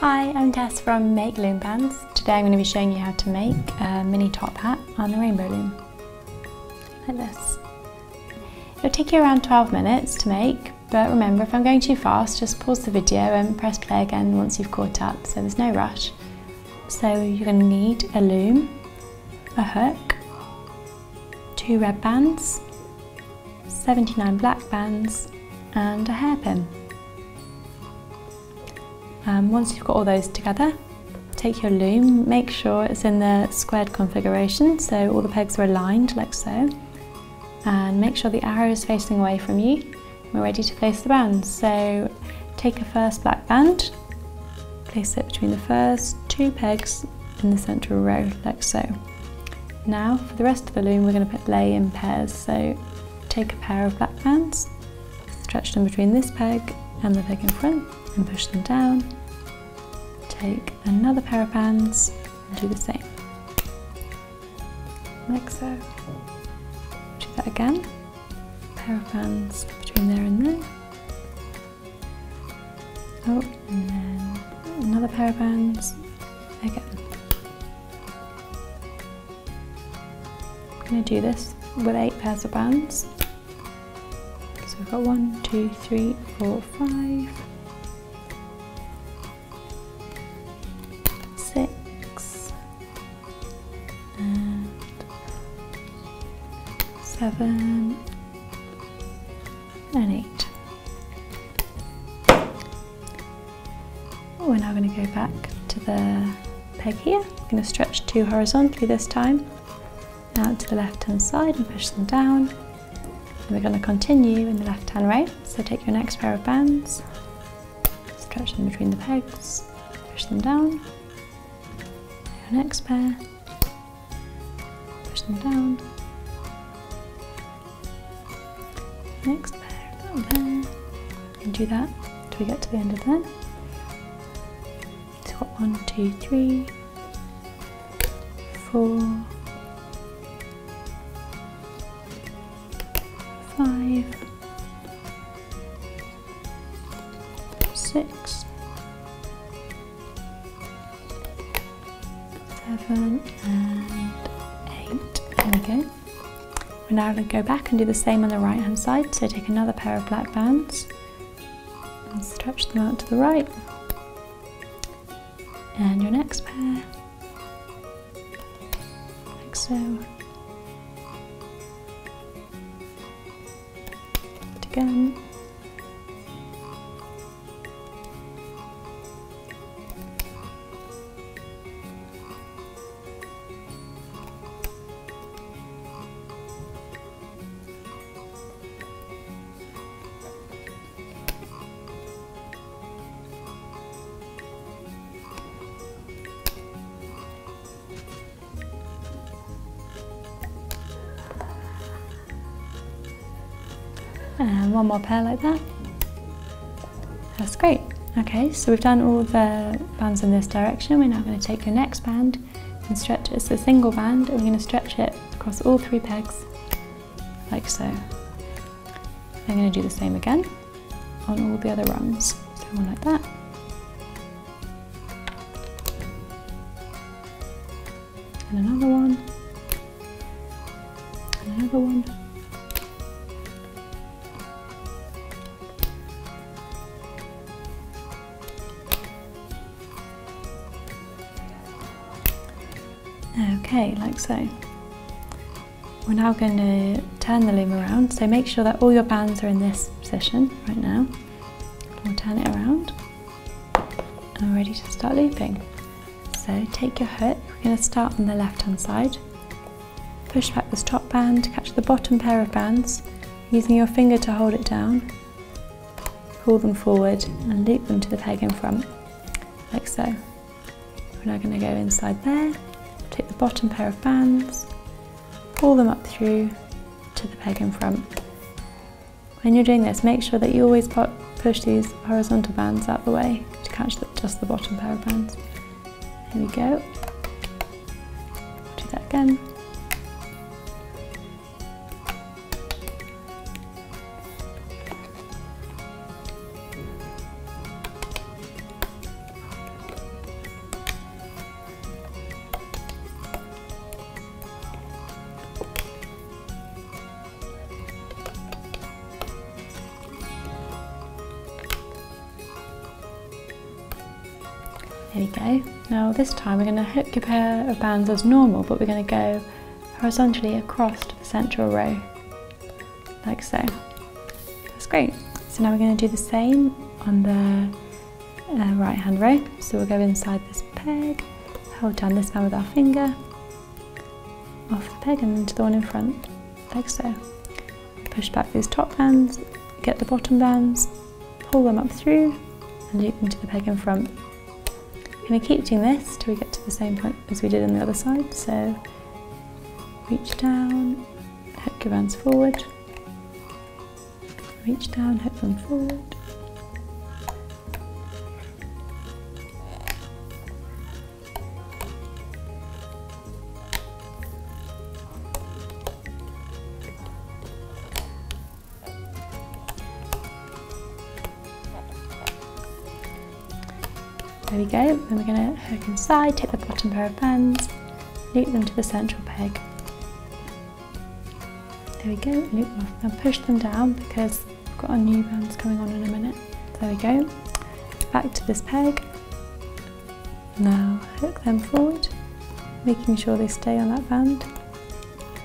Hi, I'm Tess from MakeLoomBands. Today I'm going to be showing you how to make a mini top hat on the rainbow loom, like this. It'll take you around 12 minutes to make, but remember, if I'm going too fast, just pause the video and press play again once you've caught up, so there's no rush. So you're going to need a loom, a hook, 2 red bands, 79 black bands and a hairpin. Once you've got all those together, take your loom, make sure it's in the squared configuration so all the pegs are aligned like so, and make sure the arrow is facing away from you. We're ready to place the bands. So take a first black band, place it between the first 2 pegs in the central row like so. Now for the rest of the loom we're going to lay in pairs, so take a pair of black bands, stretch them between this peg and the peg in front and push them down. Take another pair of bands and do the same, like so. Do that again, pair of bands between there and there. Oh, and then another pair of bands again. I'm going to do this with 8 pairs of bands. So we've got 1, 2, 3, 4, 5, 6 and 7 and 8. We're now going to go back to the peg here. I'm going to stretch 2 horizontally this time, out to the left hand side and push them down. And we're going to continue in the left hand row. So take your next pair of bands, stretch them between the pegs, push them down. Your next pair, push them down. Next pair down there, and do that until we get to the end of there. So we've got 1, 2, 3, 4, 5, 6, 7 and 8. There we go. We're now going to go back and do the same on the right hand side. So take another pair of black bands and stretch them out to the right. And your next pair, like so. Again. And one more pair like that. That's great. Okay, so we've done all the bands in this direction. We're now going to take your next band and stretch it. It's a single band and we're going to stretch it across all 3 pegs, like so. I'm going to do the same again on all the other rungs. So one like that. And another one. And another one. Okay, like so. We're now going to turn the loom around, so make sure that all your bands are in this position right now. We'll turn it around and we're ready to start looping. So take your hook, we're going to start on the left hand side, push back this top band, catch the bottom pair of bands, using your finger to hold it down, pull them forward and loop them to the peg in front, like so. We're now going to go inside there. Take the bottom pair of bands, pull them up through to the peg in front. When you're doing this, make sure that you always push these horizontal bands out the way to catch just the bottom pair of bands. Here we go. Do that again. There we go. Now this time we're going to hook your pair of bands as normal, but we're going to go horizontally across to the central row, like so. That's great. So now we're going to do the same on the right hand row. So we'll go inside this peg, hold down this band with our finger, off the peg and into the one in front, like so. Push back these top bands, get the bottom bands, pull them up through and loop them to the peg in front. We're going to keep doing this till we get to the same point as we did on the other side. So reach down, hook your bands forward, reach down, hook them forward. There we go, then we're going to hook inside, take the bottom pair of bands, loop them to the central peg. There we go, loop them off. Now push them down because we've got our new bands coming on in a minute. There we go, back to this peg. Now hook them forward, making sure they stay on that band.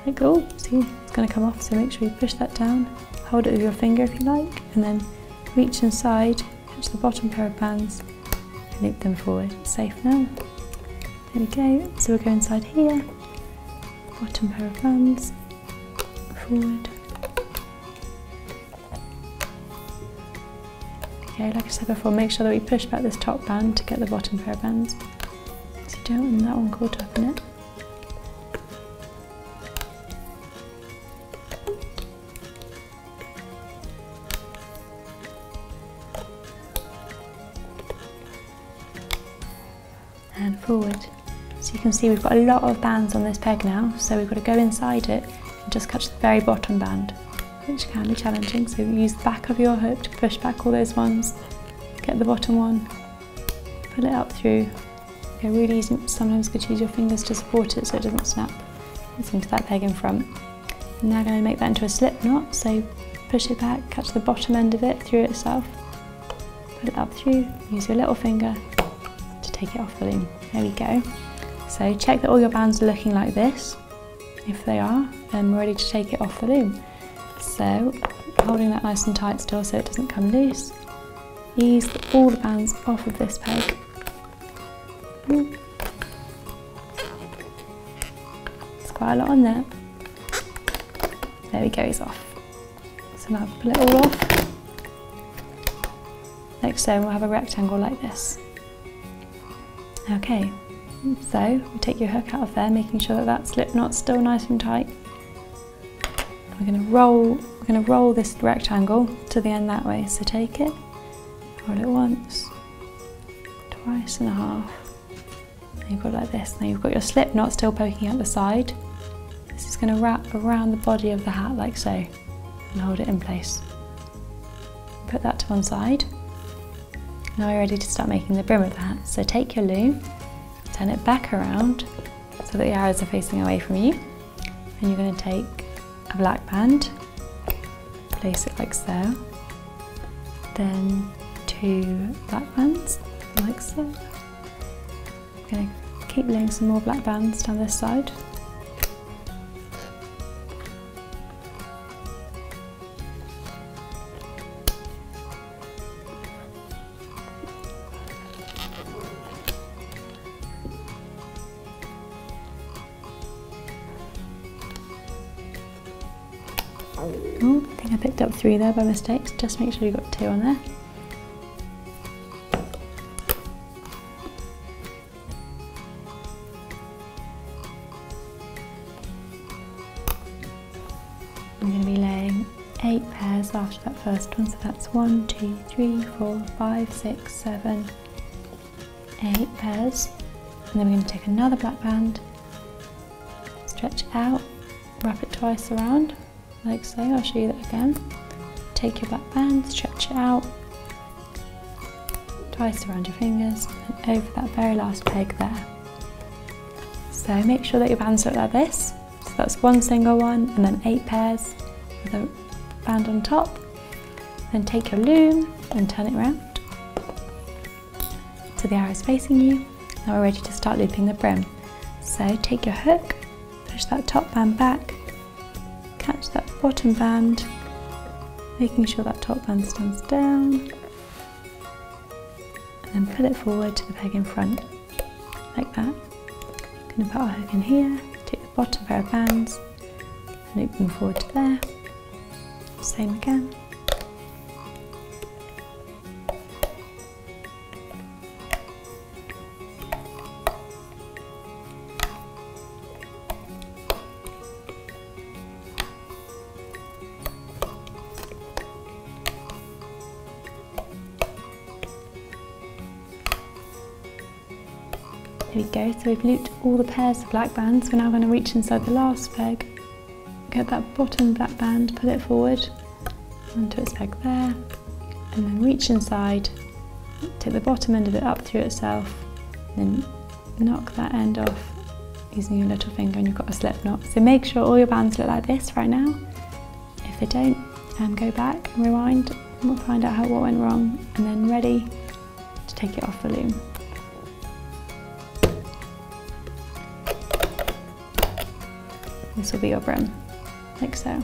Like, oh, see, it's going to come off, so make sure you push that down, hold it with your finger if you like, and then reach inside, catch the bottom pair of bands, loop them forward. It's safe now. There we go. So we'll go inside here, bottom pair of bands, forward. Okay, like I said before, make sure that we push back this top band to get the bottom pair of bands, so you don't want that one caught up in it. And forward. So you can see we've got a lot of bands on this peg now, so we've got to go inside it and just catch the very bottom band, which can be challenging. So use the back of your hook to push back all those ones, get the bottom one, pull it up through. Okay, really easy. Sometimes you could use your fingers to support it so it doesn't snap. It's into that peg in front. I'm now going to make that into a slip knot, so push it back, catch the bottom end of it through itself, put it up through, use your little finger to take it off the loom. There we go. So check that all your bands are looking like this. If they are, then we're ready to take it off the loom. So holding that nice and tight still so it doesn't come loose, ease all the bands off of this peg. There's quite a lot on there. There we go, it's off. So now pull it all off. Like so, we'll have a rectangle like this. Okay, so we take your hook out of there, making sure that that slip knot's still nice and tight. We're going to roll this rectangle to the end that way. So take it, roll it once, twice and a half. And you've got it like this. Now you've got your slip knot still poking out the side. This is going to wrap around the body of the hat like so and hold it in place. Put that to one side. Now we're ready to start making the brim of the hat. So take your loom, turn it back around so that the arrows are facing away from you, and you're going to take a black band, place it like so, then 2 black bands like so. I'm going to keep laying some more black bands down this side. Oh, I think I picked up 3 there by mistake, so just make sure you've got 2 on there. I'm going to be laying 8 pairs after that first one, so that's 1, 2, 3, 4, 5, 6, 7, 8 pairs. And then we're going to take another black band, stretch it out, wrap it twice around, like so. I'll show you that again. Take your black band, stretch it out, twice around your fingers, and over that very last peg there. So make sure that your bands look like this. So that's 1 single one, and then 8 pairs with a band on top. Then take your loom and turn it around. so the arrow's facing you. Now we're ready to start looping the brim. So take your hook, push that top band back, catch that bottom band, making sure that top band stands down, and then pull it forward to the peg in front, like that. I'm going to put our hook in here, take the bottom pair of bands, and loop them forward to there. Same again. There we go, so we've looped all the pairs of black bands. We're now going to reach inside the last peg, get that bottom black band, pull it forward onto its peg there, and then reach inside, take the bottom end of it up through itself, and then knock that end off using your little finger, and you've got a slip knot. So make sure all your bands look like this right now. If they don't, go back and rewind, and we'll find out what went wrong, and then ready to take it off the loom. This will be your brim, like so.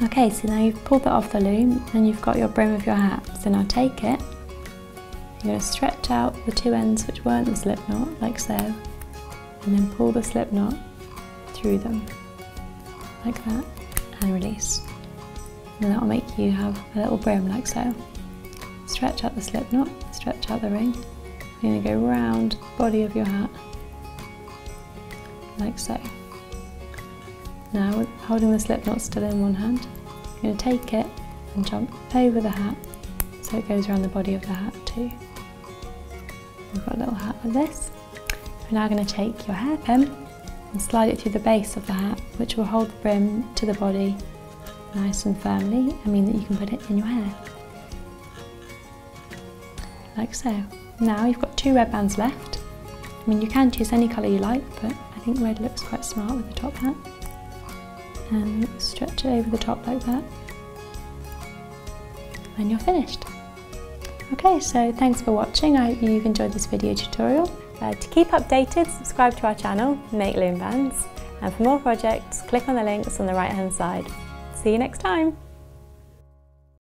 Okay, so now you've pulled that off the loom and you've got your brim of your hat. So now take it, you're going to stretch out the two ends which weren't the slip knot, like so, and then pull the slip knot through them, like that, and release. And that will make you have a little brim, like so. Stretch out the slip knot, stretch out the ring. You're going to go round the body of your hat, like so. Now, holding the slip knot still in one hand, you're going to take it and jump over the hat so it goes around the body of the hat too. We've got a little hat like this. We're now going to take your hairpin and slide it through the base of the hat, which will hold the brim to the body nice and firmly and mean that you can put it in your hair. Like so. Now you've got two red bands left. I mean, you can choose any colour you like, but I think red looks quite smart with the top hat. And stretch it over the top like that, and you're finished. Okay, so thanks for watching. I hope you've enjoyed this video tutorial. To keep updated, subscribe to our channel, MakeLoomBands, and for more projects, click on the links on the right hand side. See you next time!